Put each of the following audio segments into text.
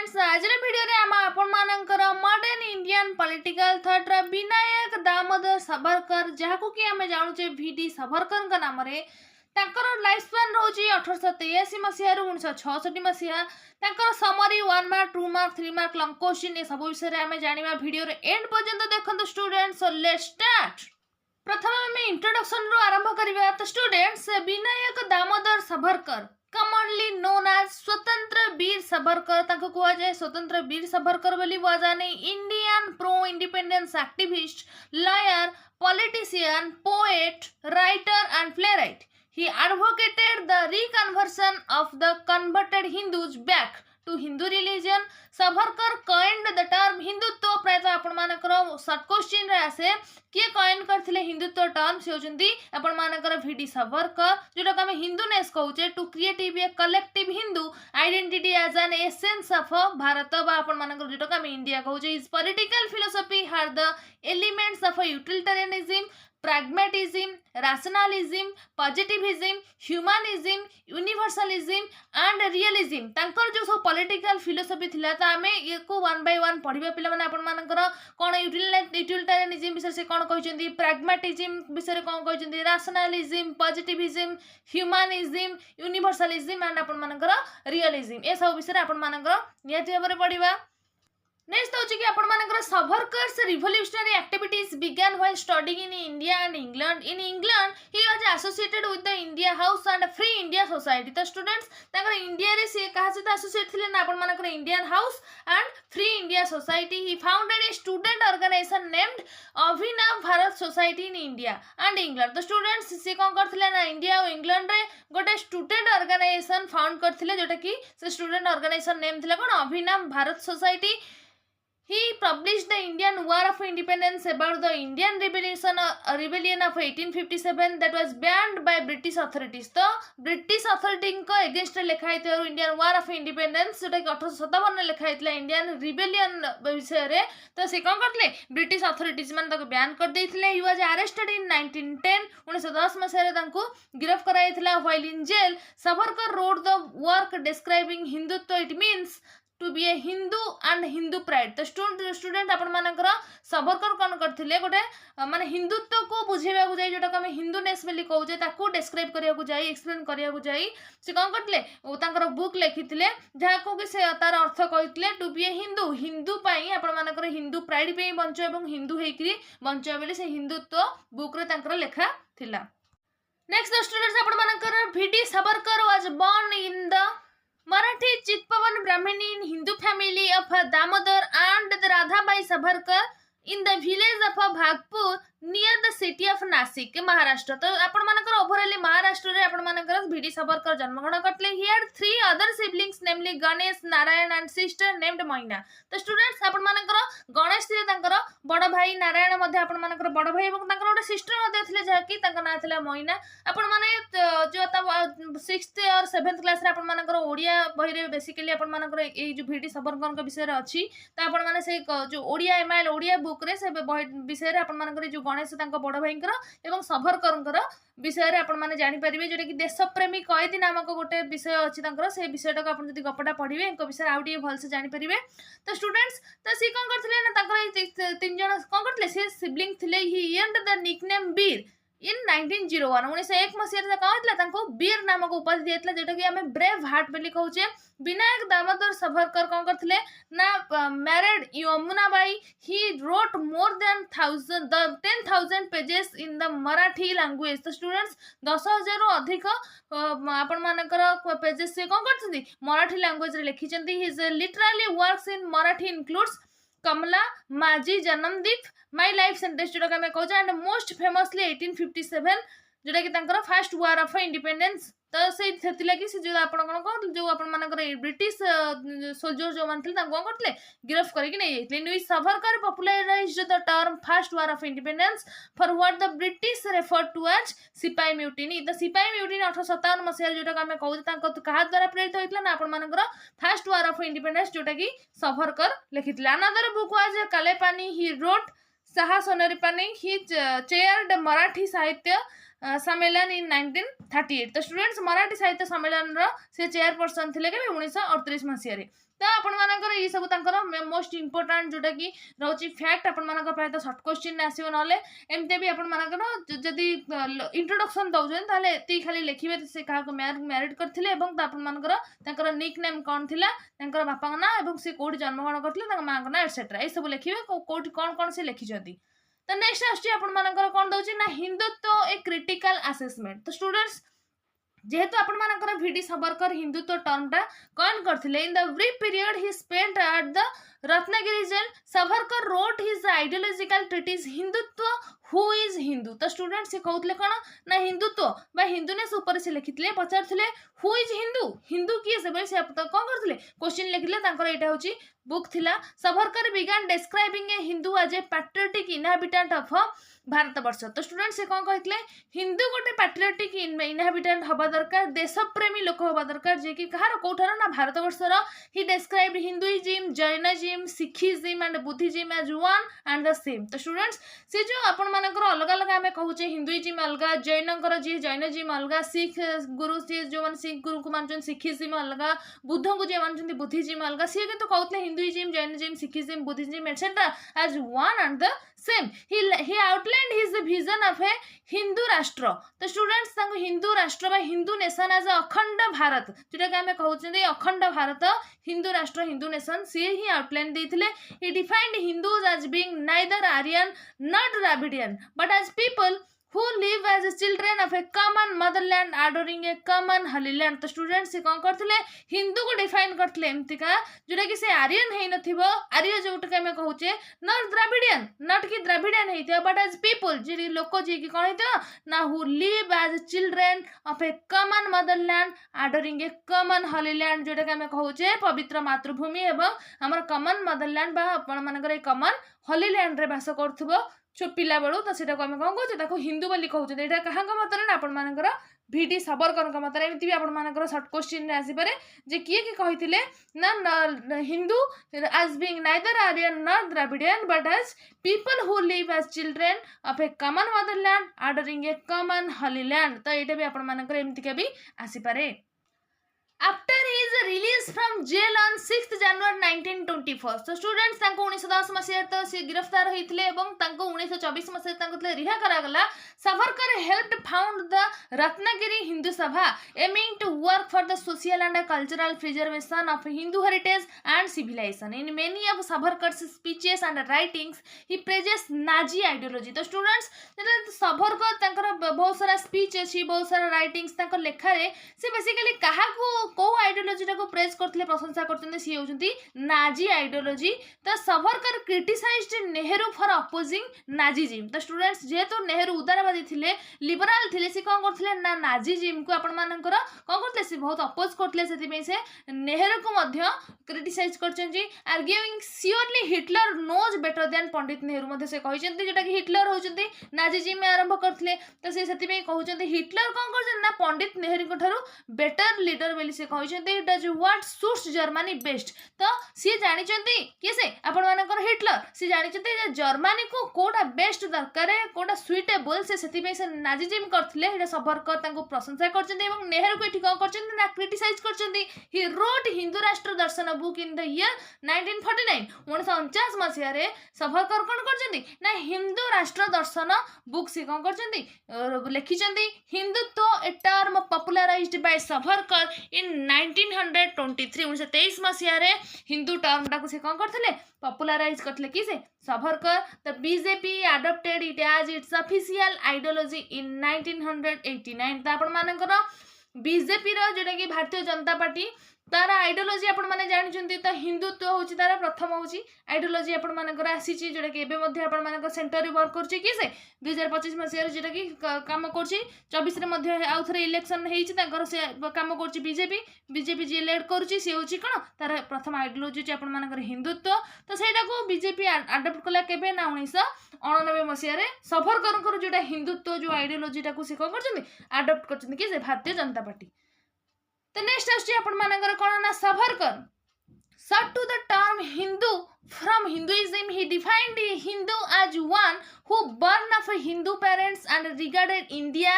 Students आज video रे आम आपण मानकर modern Indian political thought Vinayak Damodar Savarkar जहाको कि आम जानूचे वीडी सावरकर का नाम रे तांकर लाइफ स्पान रोची 1883 मसीहा रु 1966 मसीहा तांकर summary 1 mark 2 mark 3 mark long question ये सब विषय रे आम जानिबा वीडियो रे एंड पर्यंत देखंतु स्टूडेंट्स। So let's start. प्रथम आम इंट्रोडक्शन रो आरंभ करिबा। तो students Vinayak Damodar Savarkar commonly known as स्वतंत्र वीर सावरकर ताको कुआ जाए स्वतंत्र वीर सावरकर बोली बुआ जाने। Indian pro independence activist, lawyer, politician, poet, writer and playwright. He advocated the reconversion of the converted Hindus back to Hindu religion. Savarkar coined the term Hindutva. प्रायतः आपण मानकर शॉर्ट क्वेश्चन रे आसे किए कॉइन करथिले हिंदुत्व टर्म से होचंती आपण मानकर वीडी सावरकर जोटा हम हिंदूनेस कहूचे to create a collective Hindu identity as an essence of Bharat बा आपण मानकर जोटा हम इंडिया कहूचे। Is political philosophy had the elements of utilitarianism, pragmatism, rationalism, positivism, humanism, universalism and realism। तांकर जो सब पॉलिटिकल फिलोसफी थिला त आमे एको वन बाय वन पढिबा पिला माने आपण मानकर कोन यूटिलिटेरियनिज्म विषय से कोन कहिसंती, pragmatism विषय कोन कहिसंती, rationalism, positivism, humanism, universalism and आपण मानकर realism ए सब विषय आपण मानकर नियति भाबरे पढिबा। नेक्स्ट होची कि आपण मानकर Savarkar's revolutionary activities began while studying in India and England. In England he was associated with the India House and Free India Society. तो स्टूडेंट्स ताकर इंडिया रे से कहा से एसोसिएट थिले ना आपण मानकर Indian House and Free India Society. He founded a student organization named Abhinav Bharat society in India and England. तो स्टूडेंट्स से कोन करथिले ना इंडिया और इंग्लैंड रे गोटे स्टूडेंट ऑर्गेनाइजेशन फाउंड करथिले जोटा कि से स्टूडेंट ऑर्गेनाइजेशन नेम थिला कोन Abhinav Bharat society. He published the Indian War of Independence about the Indian rebellion of 1857 that was banned by British authorities। तो ब्रिटिश अथॉरिटी को एगेंस्ट लिखा है इंडियन वार ऑफ इंडिपेंडेंस जोटा कि 1857 लिखा है इंडियन रिबेलियन विषय रे। तो से कौन करते ब्रिटिश अथॉरिटीज मान तक बैन कर देथिले। ही वाज अरेस्टेड इन 1910 1910 मसीह रे तांको गिरफ्त कराइथिला। While in jail Savarkar wrote the work describing Hindutva it means to be a Hindu and Hindu pride. तो स्टूडेंट आपण मानकर सावरकर कौन करथिले गोटे माने हिंदुत्व को बुझेबा को जाई जोटा हम हिंदूनेस बोली कहूजे ताको डिस्क्राइब करिया को जाई एक्सप्लेन करिया को जाई से कौन करथिले तांकर बुक लिखिथिले जहा को कि से तार अर्थ कहिथिले to be a Hindu Hindu पई आपण मानकर हिंदू प्राइड पे बंचो एवं हिंदू हेकरी बंचो बोली से हिंदुत्व बुक रे तांकर लेखा थिला। नेक्स्ट स्टूडेंट्स आपण मानकर VD Savarkar was born in the Marathi Chitpavan Brahmini in Hindu family of Damodar and the Radhabai Savarkar in the village of Bhagpur near the city of Nasik Maharashtra. तो आपण मानकर ओवरऑल महाराष्ट्र रे आपण मानकर वीडी सावरकर जन्मग्रहण करतले। He had 3 other siblings namely Ganesh, Narayan and sister named Moina. तो students आपण मानकर गणेश थे तांकर बड़ भाई, नारायण मध्ये आपण मानकर बड़ भाई एवं तांकर गोटे सिस्टर मध्ये थिले जहा कि तांका नाम थिला मोइना। आपण माने जो 6th और 7th क्लास रे आपण मानकर ओडिया बही रे बेसिकली आपण मानकर ए जो वीडी सावरकर के विषय रे अछि त आपण माने से जो ओडिया एमआईएल ओडिया बुक रे से विषय रे आपण मानकर जो गणेश तांको बड़ भाईंकर एवं सावरकर विषय रे आपण माने जानि परिबे जोटा कि देशप्रेमी कैदी नामक गोटे विषय अछि तांकर से विषयटा को आपण जदि गपटा पढिबे एंको विषय आउटी भल से जानि परिबे। तो स्टूडेंट्स तो सी कोन करथिले ना तांकर 3 जण कोन करथिले से सिबलिंग थिले। ही एंड द निकनेम वीर इन 1901 1901 मसीह कौन वीर नामक उपाधि दिया जोटा कि आम ब्रेव हार्ट बोली कहूचे। विनायक दामोदर सावरकर कौन करथिले ना married Yamunabai. He wrote more than 10,000 pages in the Marathi language. तो स्टूडेंट्स 10,000 रु अधिक आपण मानकर पेजेस से कौन करछंती मराठी लैंग्वेज रे लिखिचंती। His literally works in Marathi includes Kamala, Majhi Janmathep, my life sentence जोटा कि कहूँ एंड मोस्ट फेमसली 1857 जोटा कि फर्स्ट वार ऑफ इंडिपेंडेंस। तो से लगी से जो आप जो आप ब्रिटिश सोल्जर जो मान कौन करते गिरफ्त करके Savarkar popularized the term first war of independence for what the British refer to as sipahi mutiny. तो सिपाही म्यूटिनी 1857 मसीह जोटा आम कहते क्या द्वारा प्रेरित होता ना आप फर्स्ट वार ऑफ इंडिपेंडेंस जोटा कि सावरकर लिखी। Another book was Kalepani. He wrote Saha Soneri Pani. He chaired Marathi साहित्य सम्मेलन इन 1938। तो स्टूडेंट्स मराठी साहित्य सम्मेलन से चेयरपर्सन थे के 1938 मसीह। तो आपण ये सब मोस्ट इंपोर्टाट जोटा कि रोचे फैक्ट आपण प्रायतः सर्ट क्वेश्चन आसो ना एमती भी आपदी इंट्रोडक्शन दौरान ताले ये खाली लिखे से क्या मैरिड करते निक नेम कौन थी बापा ना और सी कौटी जन्मग्रहण करते माँ ना एटसेट्रा ये सब लिखे कौटी कौन कौन से लिखिं। तो नेक्स्ट आसमान कौन दौर ना हिंदुत्व ए क्रिटिकल असेसमेंट। तो स्टूडेंट्स जेहेतु आपण वीडी सावरकर हिंदुत्व टर्म टा कौन करथिले in the brief period he spent at the Ratnagiri jail Savarkar wrote his ideological treatise Hindutva who is Hindu. तो स्टूडेंट से कहते कौन ना हिंदुत्व बा हिंदुनेस ऊपर से लिखिले पचारथिले हु इज हिंदू हिंदू किए से कौन करथिले क्वेश्चन लिखिले एटा होची बुक थिला सावरकर बिगान describing a Hindu as a patriotic inhabitant of Bharatvarsha. तो स्टूडेंट से कौन कहते हिंदू गोटे पैट्रियोटिक इनहैबिटेंट हवा दरकार देशप्रेमी लोक हवा दरकार जे कि कहार कौठार ना भारतवर्षर। He described Hinduism Jainism Sikhism and Buddhism as one and the same. तो स्टूडेंट्स से जो आपण अलग अलग आम कहूचे हिंदुइज्म अलग जैनकर जी जैनिज्म अलग सिख गुरु सी जो मैंने सिख गुरु को मानुन सिखिज्म अलग बुद्ध को जी मानुन बुद्धिज्म अलग सी कितु कहते Hinduism Jainism Sikhism Buddhism etcetera as one and the same. He outlined his vision of a Hindu rashtra. तो स्टूडेंट्स हिंदू राष्ट्र हिंदू नेशन एज अखंड भारत जोटा कि आम कहते अखंड भारत हिंदू राष्ट्र हिंदू नेशन सी ही आउटलाइन देते। He defined Hindus as being neither Aryan not Dravidian but as people who live as children of a common motherland adoring a common holy land। तो स्टूडेंट से कौन करते हिंदू को डिफाइन करते एमतीका जोटा कि से आर्यन है नथिबो आर्य जोटा कि कहूचे नॉट द्राविडियन नॉट कि द्राविडियन है बट एज पीपल जी लोक जी कि कौन है ना who live as children of a common motherland adoring a common holy land जोटा कि कहूचे पवित्र मातृभूमि एवं आमर कॉमन मदरलैंड बा आपण मानकर ए कॉमन होली लैंड रे बास करथबो छो पिला बेलू। तो सेटा को आम कौन कहते हिंदू बोली कहते यहाँ क्या मत ना आपण वीडी सावरकर मत एमती भी आपण सर्ट क्वेश्चन आसपे जे किए कि कहते ना Hindu as being neither Aryan not Dravidian but as people who live as children of a common motherland adoring a common holy land. तो यहाँ भी आपण एमतीका भी आसपे। After his release from jail on 6th January 1921 तो स्टूडेंट्स 1910 मसीह तो से गिरफ्तार होते 1924 मसीह रिहा करागला। Savarkar helped found the Ratnagiri Hindu Sabha aiming to work for the social and cultural preservation of Hindu heritage and civilisation. In many of Savarkar's speeches and writings he praises Nazi ideology. तो students Savarkar बहुत सारा स्पीच अच्छी बहुत सारा राइटिंग्स लेखारे से बेसिकली क्या कौ आइडियोलॉजी को प्रेज करते प्रशंसा करते सी होती नाजी आइडियोलॉजी। तो Savarkar criticised Nehru for opposing Nazism. तो स्टूडेंट्स जेहेतु नेहरू उदारवादी थे लिबराल थे सी कौन करते ना नाजीजिम को आपण मानकर कौन करते सी बहुत अपोज करते से नेहरू को क्रिटिसाइज करछन arguing surely Hitler knows better than Pandit Nehru से कहते जोटा कि हिटलर होती नाजीजिम आरंभ करते। तो से कहते हिटलर कौन कर पंडित नेहरू ठारू बेटर लीडर बोली से कहते it does what suits Germany best. तो सी जानते किए से आपण मानकर हिटलर सी जानते जर्मनी को कोटा बेस्ट दरकार कोटा सुइटेबल से नाजीजिम करते सावरकर प्रशंसा करते नेहरू को ये कौन कर क्रिटिसाइज करते। ही रोट हिंदू राष्ट्र दर्शन बुक इन द ईयर 1949 1949 मसीह सावरकर कौन करते ना हिंदू राष्ट्र दर्शन बुक से कौन कर लिखिं Hindutva a term popularised by Savarkar in 1923 1923 मसीह हिंदू टर्म टाक से कौन करते पॉपुलराइज करते कि Savarkar. The BJP adopted it as its official ideology in 1989। तो आपण मानकर बीजेपी जोटा कि भारतीय जनता पार्टी तार आइडियोलॉजी आपण माने जानछन्ती। तो हिंदुत्व होची तार प्रथम होची आइडियोलॉजी आपण मानकर आसीची जोटा कि एबे मध्ये आपण मानकर सेंटर रे वर्क करछि कि से 2025 मसिया रे जोटा कि काम करछि 24 रे मध्ये आउ थरे इलेक्शन हेछि ताकर से काम करछि बीजेपी जे लीड करछि से होछि कोन तार प्रथम आइडियोलॉजी छि आपण मानकर हिंदुत्व। तो सेटा को बीजेपी अडॉप्ट कला केबे ना 1989 मसिया रे सावरकर जोटा हिंदुत्व जो आइडियोलॉजी टाको से कोन करछन्ती अडॉप्ट करछन्ती कि से भारतीय जनता पार्टी। तो नेक्स्ट आछी आपण मानकर कोन ना Savarkar sought to the term Hindu from Hinduism nationalism, he defined Hindu as one who born of Hindu parents and regarded India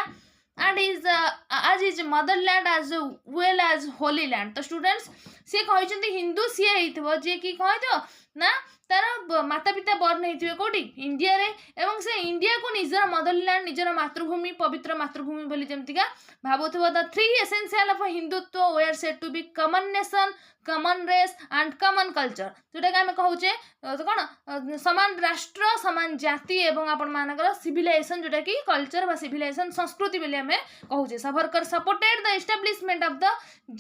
and is as his motherland as well as holy land. तो students से कहते हिंदू सी होइथिबो जे कि कहतो ना तार माता पिता burn होइथिबे कोठी India रे एवं से इंडिया को निजर मदरलैंड निजर मातृभूमि पवित्र मातृभूमि बोली जेमतिका भाबुथिबो the three essential of Hindutva were said to be common nation common race and common culture जोटा कि आम कहूचे कौन समान राष्ट्र समान जाति एवं आपण मानकर सिविलाइजेशन जोटा कि कल्चर बा सिविलाइजेशन संस्कृति बोली आम कहूचे Savarkar supported the establishment of the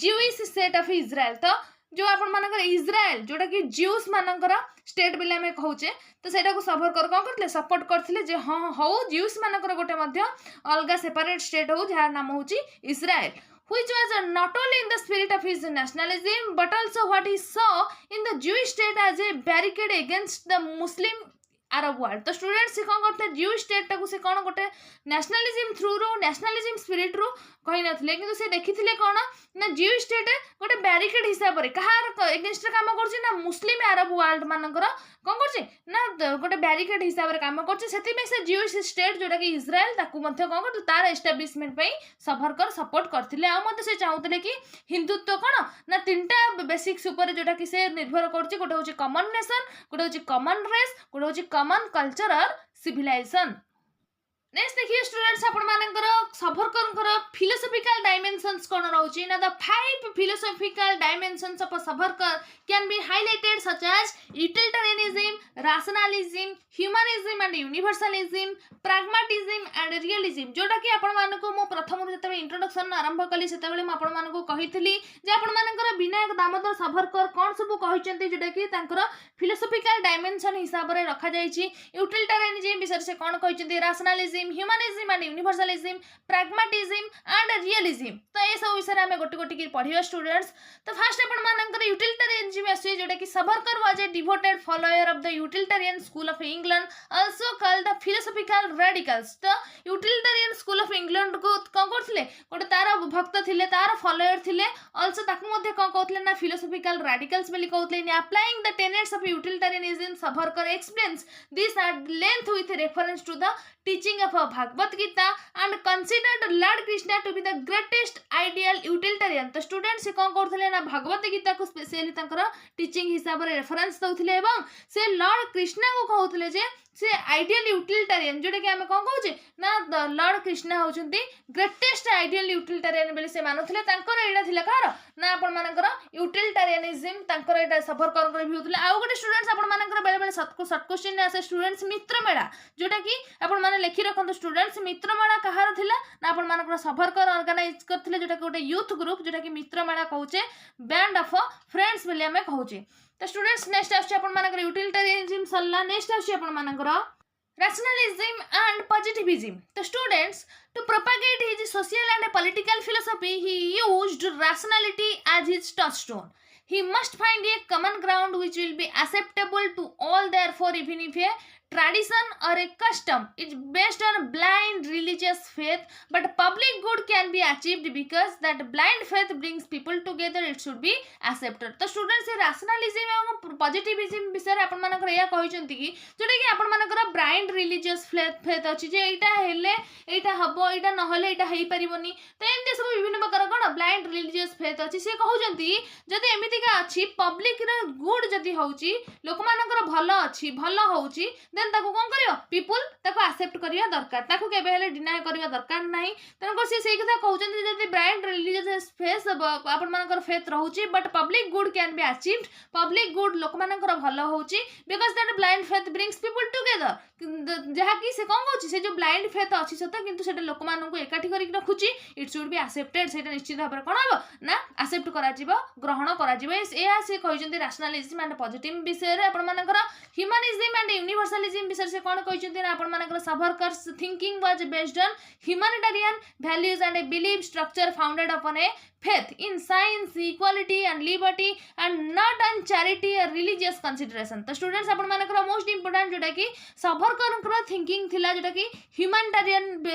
Jewish state of Israel तो जो आपण मानकर इज्राएल जोटा कि ज्यूस मानकर स्टेट बोली आम कहूचे तो सेटा को सावरकर कौन करते सपोर्ट करते जे हाँ हौ ज्यूस मानकर गोटे अलग सेपरेट स्टेट हो जार नाम हूँ Israel which was not only in the spirit of his nationalism but also what he saw in the Jewish state as a barricade against the Muslim Arab world. तो student से कौन करते Jewish state टाकू से कौन गोटे nationalism थ्रू रो nationalism spirit रू कही नथिले किंतु से देखिथिले कौन ना Jewish state गोटे बैरिकेड हिसाब रे कहार एगेंस्ट काम करछि ना मुस्लिम अरब वर्ल्ड मानकर कौन करछि ना गोटे बैरिकेड हिसाब रे काम करछि सेति में से Jewish state जोटा कि इज्राएल ताकू मध्य कौन कर तार एस्टैब्लिशमेंट पई सावरकर सपोर्ट करथिले आ मते से चाहुतले कि हिंदुत्व कौन ना तीनटा बेसिक्स ऊपर जोटा कि से निर्भर करछि गोटे होछि कॉमन नेशन गोटे होछि कॉमन रेस गोटे होछि कॉमन कल्चरल सिविलाइजेशन नेक्स्ट देखिए स्टूडेंट्स आपण मानकर सावरकर फिलोसॉफिकल डायमेंशंस कोन रहउची ना the five philosophical dimensions of Savarkar can be highlighted such as utilitarianism rationalism humanism and universalism pragmatism and realism जोटा कि आपण मानको मो प्रथम जते इंट्रोडक्शन आरंभ कली सेते बेले म आपण मानको कहितली जे आपण मानकर विनायक दामोदर सावरकर कोन सब कहिचंती जोटा कि तांकर फिलोसॉफिकल डायमेंशन हिसाब रे रखा जाईची यूटिलिटेरियनिज्म विषय से कोन कहिचंती rationalism humanism and universalism pragmatism and realism तो ये सब विषय में गोटी गोटी की पढ़िया स्टूडेंट्स तो फर्स्ट आपण मानकर यूटिलिटेरियनिज्म आसी जोटा कि Savarkar was a devoted follower of the utilitarian school of England also called the philosophical radicals तो यूटिलिटेरियन स्कूल ऑफ इंग्लैंड को कोन करथिले गोटे तार भक्त थिले तार फॉलोअर थिले आल्सो ताकू मध्ये कोन कहथिले ना फिलोसॉफिकल रेडिकल्स बोली कहथिले in applying the tenets of utilitarianism Savarkar explains this at length with reference to the teaching of Bhagavad Gita and considered Lord Krishna to be the greatest ideal utilitarian तो student से कौन करथिले ना भगवत गीता को specially तांकर teaching हिसाब रे reference दउथिले एवं से लॉर्ड कृष्णा को कहउथिले जे से आइडियल यूटिलिटेरियन जोटा कि आमे कोन कहउचे ना लॉर्ड कृष्णा होचंती ग्रेटेस्ट आइडियल यूटिलिटेरियन बेले से मानुथिले तांकर एडा थिला कार ना आपण मानकर यूटिलिटेरियनिज्म तांकर एडा सावरकर कर भी होथिले आ गोटे स्टूडेंट्स आपण मानकर बेले बेले शॉर्ट क्वेश्चन ने आसे स्टूडेंट्स मित्र मेळा जोटा कि आपण माने लिखि रखंतु स्टूडेंट्स मित्र मेळा कहार थिला ना आपण मानकर सावरकर ऑर्गेनाइज करथिले जोटा कि गोटे यूथ ग्रुप जोटा कि मित्र मेळा कहउचे बैंड ऑफ फ्रेंड्स बेले हमें कहउचे तो स्टूडेंट्स नेक्स्ट आछे आपण मानकर यूटिलिटेरियनिज्म सल्ला नेक्स्ट आछे आपण मानकर rationalism and positivism the students to propagate his social and political philosophy he used rationality as his touchstone he must find a common ground which will be acceptable to all therefore even if a tradition or a custom is based on blind religious faith but public good can be achieved because that blind faith brings people together it should be accepted तो student से rationalism और positivism विषय रे आपण मानकर या कहिसंती कि जोटा कि आपण मानकर blind religious faith अछि जे एटा हेले एटा हबो एटा न होले एटा हेई परिबोनी तो एंते सब विभिन्न प्रकार कोन blind religious faith अछि से कहउजंती जदि एमिति का अछि पब्लिक रे गुड जदि होउची लोक मानकर भलो अछि भलो होउची देन ताको कोन करियो पीपल ताको एक्सेप्ट करिया दरकार ताको केबे हेले डिनाय करिया दरकार नाही तनको से सेही कथा कहउचंती जदि ब्राइट रिलीजियस फेस आपण मानकर फेथ रहउची but public good can be achieved public good लोक मानकर भलो होउची because that blind faith brings people together जहा कि से कोन कहउची से जो ब्लाइंड फेथ अछि सत किंतु सेटा लोक माननको एकाठी करिक रखुची इट शुड बी एक्सेप्टेड सेटा निश्चित भाबरे कोन हबो ना एक्सेप्ट करा जिवो ग्रहण करा जिवो एया से कहिसंती रैशनलिज्म एंड पॉजिटिव विषय रे आपण मानकर ह्यूमनिज्म एंड यूनिवर्सलिज्म ह्यूमानिज्म विषय से कौन कहते ना आपण Savarkar's thinking was based on humanitarian values and a belief structure founded upon a faith in science equality and liberty and not on charity or religious consideration. तो स्टूडेंट्स आपण मानकर मोस्ट इंपोर्टेंट जोटा कि सावरकर थिंकिंग थिला जोटा कि ह्यूमैनिटेरियन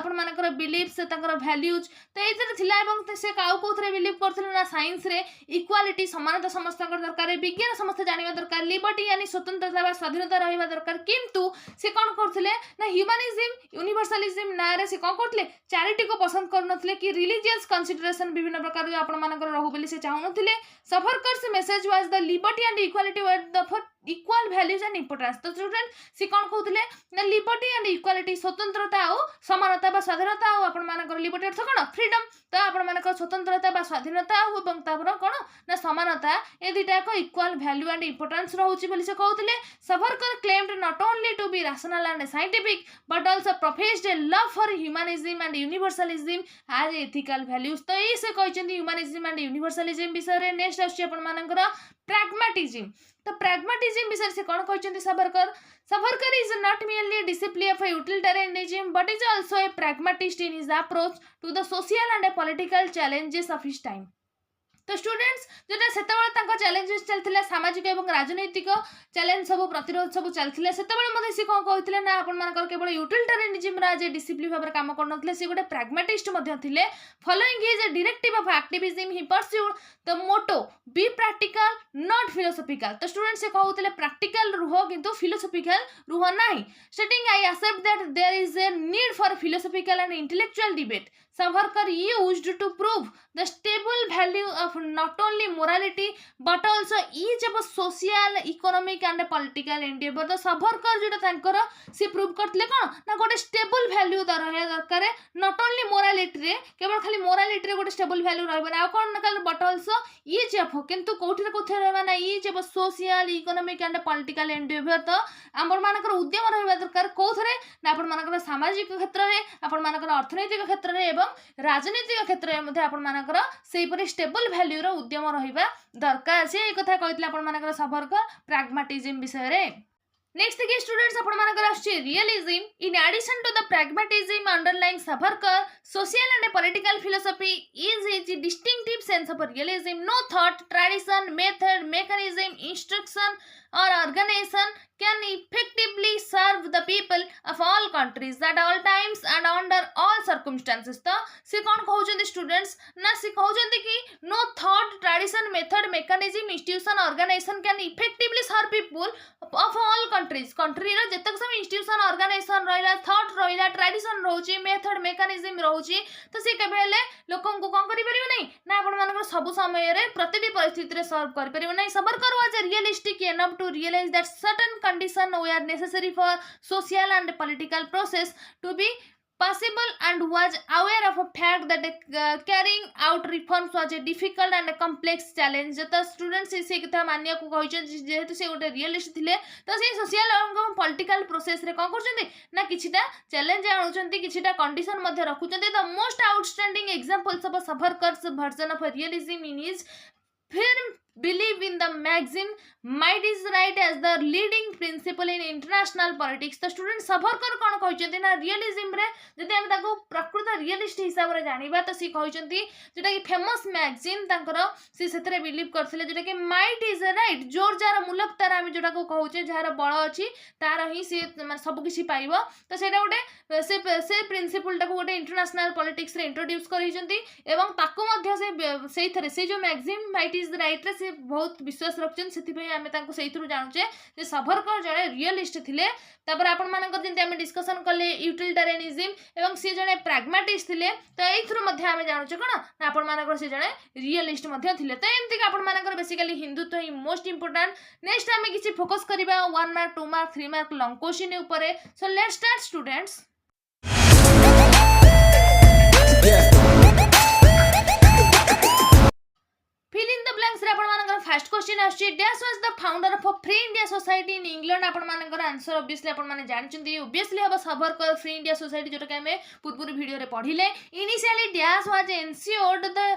आपण मानकर बिलीफ्स तांकर वैल्यूज तो एथरे थिला एवं से काउ कोथरे बिलीव करथिले ना साइंस रे इक्वालिटी समानता समस्त दरकार विज्ञान समस्त जानिबा दरकार लिबर्टी यानी स्वतंत्रता बा स्वाधीनता रहिबा दरकार किंतु से कोन करथिले ना ह्यूमनिज्म यूनिवर्सलिज्म ना रे से कोन करथिले चैरिटी को पसंद करनथिले कि रिलीजियस कंसीडरेशन विभिन्न प्रकार जो आपण मानकर रहू बोली से चाहुनथिले Savarkar's message was the liberty and equality were the for equal values and importance. तो स्टूडेंट सी कोन कहउथिले ना लिबर्टी एंड इक्वालिटी स्वतंत्रता और समानता बा स्वाधीनता और आपण मानकर लिबर्टी अर्थ कोन फ्रीडम तो आपण मानकर स्वतंत्रता बा स्वाधीनता और एवं तापर कोन ना समानता ए दुटा को इक्वल वैल्यू एंड इंपोर्टेंस रहउची बोली से कहउथिले. Savarkar claimed not only to be rational and scientific but also professed a love for humanism and universalism as ethical values. तो ये से कहचंदी ह्यूमनिज्म एंड यूनिवर्सलिज्म विषय रे नेक्स्ट आछी आपण मानकर pragmatism. तो pragmatism विषय से कौन कहते Savarkar is not merely a disciple of a utilitarianism but is also a pragmatist in his approach to the social and political challenges of his time. तो स्टूडेंट्स जोटा सेतबेले तांका चैलेंजेस चलथिले सामाजिक एवं राजनैतिक चैलेंज सब प्रतिरोध सब चलथिले सेतबेले मध्ये से कोन कहथिले ना आपण मानकर केवल यूटिलिटेरियनिज्म रा जे डिसिप्लिन भाबरे काम करनथिले से गोटे प्रैग्मेटिस्ट मध्ये थिले. Following his directive of activism he pursued the motto be practical not philosophical. तो स्टूडेंट्स से कहउथिले प्रैक्टिकल रुहो किंतु फिलोसॉफिकल रुहो नाही. Stating I accept that there is a need for philosophical and intellectual debate. Savarkar used to prove the stable value of not only morality but also each of social, economic and political endeavor. तो Savarkar जोटा तांकर से prove करथले कोन ना गोटे stable value रहया दरकार not only morality रे केवल खाली मोरालिटी रे गोटे स्टेबल वैल्यू रहबा ना कोन ना बट आल्सो ईच ऑफ किंतु कोठी रे कोथे रहबा ना each of social economic and political Endeavour. तो हमर मानकर उद्यम रहबा दरकार कोथरे ना आपण मानकर सामाजिक क्षेत्र रे आपण मानकर अर्थनैतिक क्षेत्र रे राजनीतिक क्षेत्र में आपण मानकर सेहीपरि स्टेबल वैल्यू रो उद्यम रहिबा दरकार. से एक कथा कहितले आपण मानकर सावरकर प्रैग्मेटिज्म विषय रे. नेक्स्ट देखिए स्टूडेंट्स आपण मानकर आछि realism. In addition to the pragmatism underlying Savarkar social and political philosophy is his distinctive sense of realism. No thought tradition method mechanism instruction or organization can effectively serve the people of all countries at all times and under all circumstances. तो से कौन कहउछन्ती students ना से कहउछन्ती कि no thought tradition method mechanism institution organization can effectively serve people of all countries. Country रो जतक सब institution organization रहिला थॉट रहिला ट्रेडिशन रहउची मेथड मेकानिज्म रहउची तो से केबेले लोकन को कोन करि परिबो नै ना आपण मानकर सब समय रे प्रतिटी परिस्थिति रे सर्व करि परिबो नै. Savarkar was a realistic enough to realize that certain conditions were necessary for social and political process to be possible and was aware of a fact that carrying out reforms was a difficult and a complex challenge. तो students से कथा मानिया को कहछन जेहेतु से गोटे realist थिले तो से सोशल और पॉलिटिकल प्रोसेस रे कोन करछन्ती ना किछिटा चैलेंज आनुछन्ती किछिटा कंडीशन मध्ये रखुछन्ती. The most outstanding examples of Savarkar's version of realism in his firm believe in the maxim might is right as the leading principle in international politics. तो स्टूडेंट सावरकर कोन कहछन्ती ना realism रे जदि हम ताको प्रकृत रियलिस्ट हिसाब रे जानिबा तो सी कहछन्ती जेटा कि फेमस मैगजीन तांकर सी सेतरे बिलीव करथिले जेटा कि माइट इज राइट जोर जार मूलक तार हम जेटा को कहउचे जार बळ अछि तार ही से माने सब किछि पाइबो. तो सेटा गोटे से प्रिंसिपल टाको गोटे इंटरनेशनल पॉलिटिक्स रे इंट्रोड्यूस करिसन्ती एवं ताको मध्ये से सेइथरे से जो मैगजीन माइट इज राइट रे से बहुत विश्वास रखछन. सेति आमे ताको सेइथरु जानुचे जे सावरकर जणे रियलिस्ट थिले. तापर आपण मानकर जेंति आमे डिस्कशन करले यूटिलिटेरियनिज्म एवं से जणे प्रैग्मेटिस्ट थिले. तो एइथरु मध्ये आमे जानुचे कोन ना आपण मानकर से जणे रियलिस्ट मध्ये थिले. तो एमति कि आपण मानकर बेसिकली हिंदुत्व ही मोस्ट इंपोर्टेंट. नेक्स्ट आमे किछि फोकस करिबा 1 mark 2 mark 3 mark long question ऊपर. So let's start students. Fill in the the blanks रे आपण मानकर फर्स्ट क्वेश्चन आछि dash was the founder of Free India Society in England आपण मानकर आंसर ऑब्वियसली आपण माने जानचंदी ऑब्वियसली हबो सावरकर फ्री इंडिया सोसाइटी जोटा के हमें पूर्व वीडियो रे पढिले initially dash was ensured the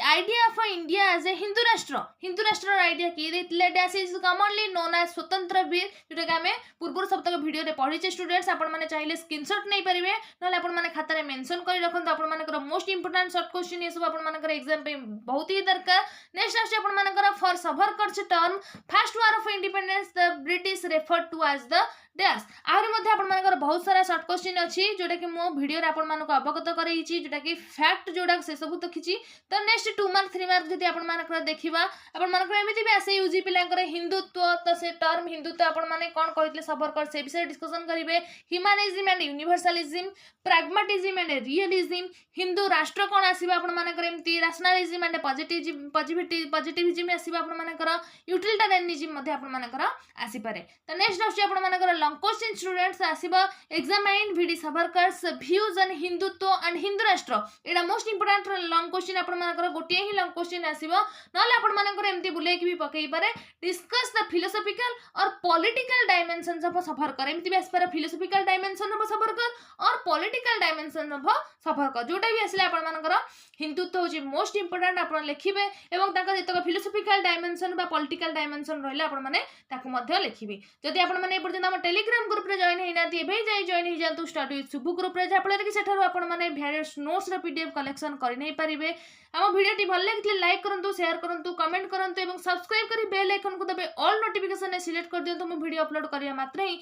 idea of India as a Hindu rashtra idea की देतिले dash is commonly known as स्वतंत्र वीर जोटा के हमें पूर्व सप्ताह वीडियो रे पढिचे स्टूडेंट्स आपण माने चाहिले स्क्रीनशॉट नै परिबे नले आपण माने खाता रे मेंशन करि रखन आपण मानकर मोस्ट इंपोर्टेंट शॉर्ट क्वेश्चन ये सब आपण मानकर एग्जाम पे बहुत ही दरकार नेक्स्ट आछि आपण मानकर for Savarkar term first war of independence the British referred to as the dash आहुरी मध्ये आपण मानकर बहुत सारा शॉर्ट क्वेश्चन अछि जोटा कि मो वीडियो रे आपण मानको अवगत करैछि जोटा कि फैक्ट जोटा से सब तखिछि तो नेक्स्ट 2 मार्क 3 मार्क जति आपण मानकर देखिबा आपण मानकर एमिति भी आसे यूजी पिलांकर हिंदुत्व तो से टर्म हिंदुत्व आपण माने कोन कहितले सावरकर से विषय डिस्कशन करिवे humanism and universalism pragmatism and realism Hindu राष्ट्र कोन आसीबा आपण मानकर एमिति रैशनलिज्म एंड पॉजिटिविज्म आसीबा आपण मानकर यूटिलिटेरियनिज्म मध्ये आपण मानकर आसी पारे तो नेक्स्ट आछि आपण मानकर लॉन्ग क्वेश्चन स्टूडेंट्स आसीबा examine V D Savarkar's views on Hindutva and Hindu Rashtra एडा मोस्ट इंपोर्टेंट लॉन्ग क्वेश्चन आपण मानकर गोटिए ही लॉन्ग क्वेश्चन आसीबा नले आपण मानकर एमिति बुले की भी पकई पारे डिस्कस द फिलोसॉफिकल और पॉलिटिकल डायमेंशंस ऑफ सावरकर एमिति भी आसपारे फिलोसॉफिकल डायमेंशन ऑफ सावरकर और पॉलिटिकल डायमेंशन ऑफ सावरकर जोटा भी आसले आपण मानकर हिंदुत्व होची मोस्ट इंपोर्टेंट आपण लिखिबे एवं ताका जेतक फिलोसॉफिकल डायमेंशन बा पॉलिटिकल डायमेंशन रहले आपण माने ताकू मध्ये लिखिबे जदि आपण माने पर्यंत हम टेलीग्राम ग्रुप रे जॉइन हेना दिए भई जाई जॉइन हे जानतु स्टडी विथ सुबु ग्रुप रे जापले कि सेठारो आपण माने वेरियस नोट्स रे पीडीएफ कलेक्शन करि नै परिबे हम वीडियो टी भल लागितले लाइक करंतु शेयर करंतु कमेंट करंतु एवं सब्सक्राइब करी बेल आइकन को दबे ऑल नोटिफिकेशन ने सिलेक्ट कर दियंतु हम वीडियो अपलोड करिया मात्र ही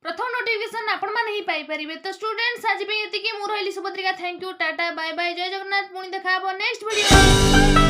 प्रथम नोटिफिकेशन आपण माने ही पाई परिबे तो स्टूडेंट्स आज पे एतिके मु रहली Subhadrika thank you tata bye bye जय जगन्नाथ पुणी देखाबो नेक्स्ट वीडियो।